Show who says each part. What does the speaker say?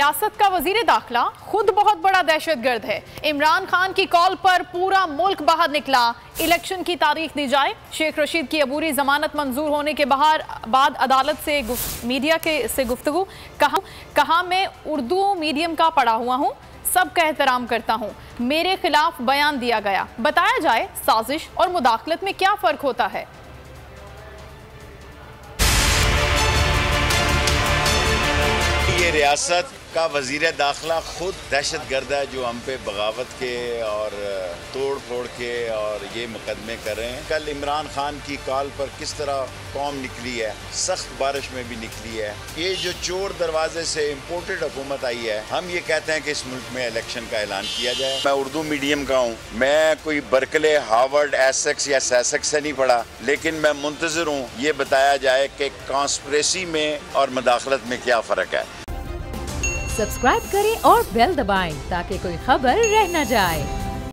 Speaker 1: रियासत का वजीर दाखिला खुद बहुत बड़ा दहशतगर्द है। इमरान खान की कॉल पर पूरा मुल्क बाहर निकला। इलेक्शन की तारीख दी जाए। शेख रशीद की अबूरी जमानत मंजूर होने के बाद अदालत से मीडिया से गुफ्तगू। कहा मैं उर्दू मीडियम का पढ़ा हुआ हूँ, सबका एहतराम करता हूँ। मेरे खिलाफ बयान दिया गया। बताया जाए साजिश और मुदाखलत में क्या फर्क होता है।
Speaker 2: ये रियासत का वजीर दाखिला खुद दहशतगर्द है जो हम पे बगावत के और तोड़ फोड़ के और ये मुकदमे कर रहे हैं। कल इमरान खान की कॉल पर किस तरह कौम निकली है, सख्त बारिश में भी निकली है। ये जो चोर दरवाजे से इम्पोर्टेड हुकूमत आई है, हम ये कहते हैं कि इस मुल्क में इलेक्शन का ऐलान किया जाए। मैं उर्दू मीडियम का हूँ, मैं कोई बर्कले, हार्वर्ड, एसेक्स या सैसेक्स से नहीं पढ़ा, लेकिन मैं मुंतज़िर हूँ ये बताया जाए कि कॉन्स्पिरेसी में और मुदाखलत में क्या फ़र्क है।
Speaker 3: सब्सक्राइब करें और बेल दबाएं ताकि कोई खबर रह न जाए।